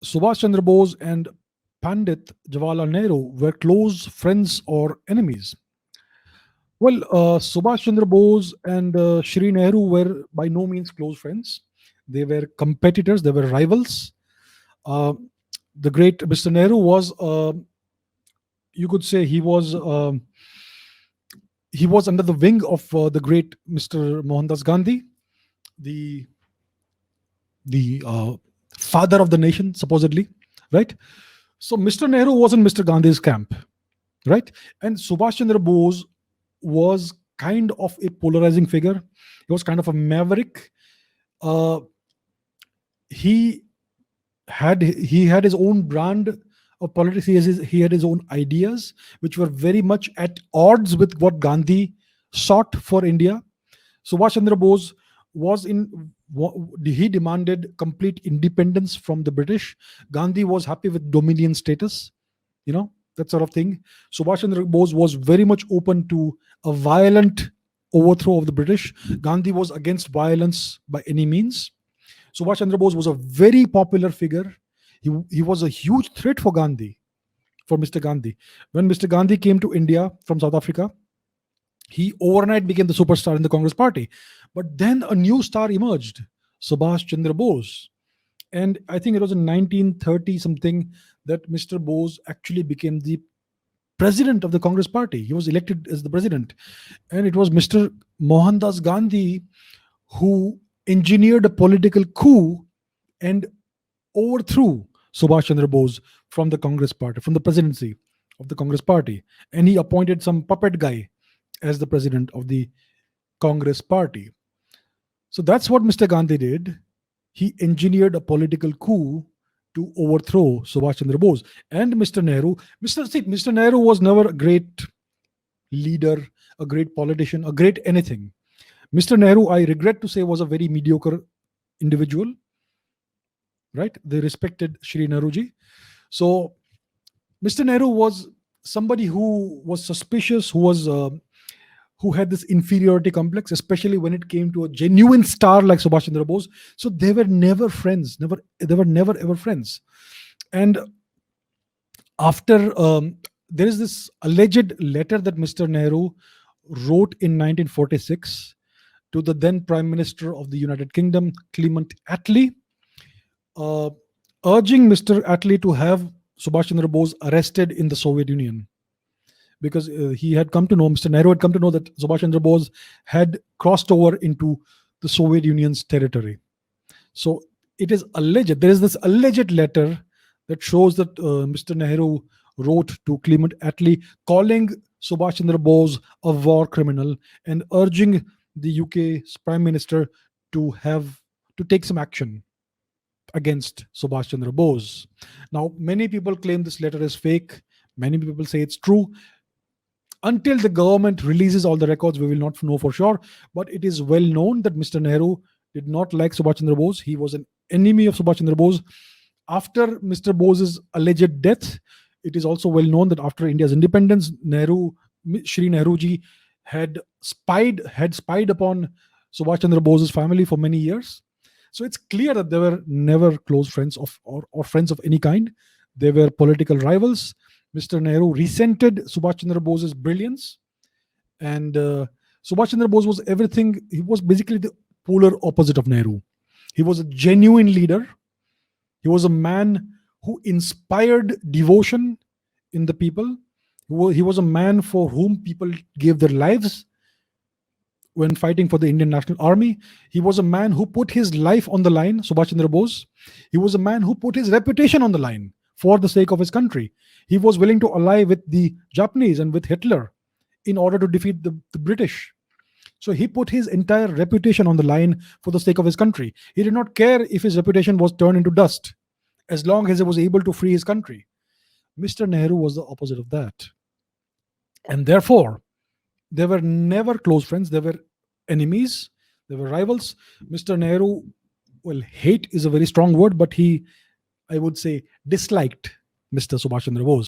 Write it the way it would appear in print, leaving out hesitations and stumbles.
Subhash Chandra Bose and Pandit Jawaharlal Nehru were close friends or enemies? Well, Subhash Chandra Bose and Shri Nehru were by no means close friends. They were competitors, they were rivals. Uh, the great Mr. Nehru was, you could say, he was under the wing of the great Mr. Mohandas Gandhi, the the father of the nation, supposedly, right? So Mr. Nehru was in Mr. Gandhi's camp, right? And Subhash Chandra Bose was kind of a polarizing figure. He was kind of a maverick. Uh, he he had his own brand of politics. He had his own ideas, which were very much at odds with what Gandhi sought for India. Subhash Chandra Bose was he demanded complete independence from the British. Gandhi was happy with dominion status, that sort of thing. Subhash Chandra Bose was very much open to a violent overthrow of the British. Gandhi was against violence by any means. Subhash Chandra Bose was a very popular figure. He was a huge threat for Mr. Gandhi. When Mr. Gandhi came to India from South Africa, he overnight became the superstar in the Congress party. But then a new star emerged, Subhash Chandra Bose. And I think it was in 1930 something that Mr. Bose actually became the president of the Congress party. He was elected as the president. And it was Mr. Mohandas Gandhi who engineered a political coup and overthrew Subhash Chandra Bose from the Congress party, from the presidency of the Congress party. And he appointed some puppet guy as the president of the Congress party. So that's what Mr. Gandhi did. He engineered a political coup to overthrow Subhash Chandra Bose and Mr. Nehru. Mr. Nehru was never a great leader, a great politician, a great anything. Mr. Nehru, I regret to say, was a very mediocre individual. Right? They respected Shri Nehruji. So Mr. Nehru was somebody who was suspicious, who had this inferiority complex, especially when it came to a genuine star like Subhash Chandra Bose. So they were never friends. They were never ever friends. And after there is this alleged letter that Mr. Nehru wrote in 1946 to the then Prime Minister of the United Kingdom, Clement Attlee, urging Mr. Attlee to have Subhash Chandra Bose arrested in the Soviet Union, because he had come to know, Mr. Nehru had come to know that Subhash Chandra Bose had crossed over into the Soviet Union's territory. So it is alleged, there is this alleged letter that shows that Mr. Nehru wrote to Clement Attlee calling Subhash Chandra Bose a war criminal and urging the UK's Prime Minister to take some action against Subhash Chandra Bose. Now, many people claim this letter is fake. Many people say it's true. Until the government releases all the records, we will not know for sure. But it is well known that Mr. Nehru did not like Subhash Chandra Bose. He was an enemy of Subhash Chandra Bose. After Mr. Bose's alleged death, it is also well known that after India's independence, Shri Nehruji had spied upon Subhash Chandra Bose's family for many years. So it's clear that they were never close friends or friends of any kind. They were political rivals. Mr. Nehru resented Subhash Chandra Bose's brilliance. And Subhash Chandra Bose was everything. He was basically the polar opposite of Nehru. He was a genuine leader. He was a man who inspired devotion in the people. He was a man for whom people gave their lives when fighting for the Indian National Army. He was a man who put his life on the line, Subhash Chandra Bose. He was a man who put his reputation on the line for the sake of his country. He was willing to ally with the Japanese and with Hitler in order to defeat the British. So he put his entire reputation on the line for the sake of his country. He did not care if his reputation was turned into dust, as long as he was able to free his country. Mr. Nehru was the opposite of that. And therefore, they were never close friends. They were enemies. They were rivals. Mr. Nehru, well, hate is a very strong word, but he, I would say, disliked Mr. Subhash Chandra Bose.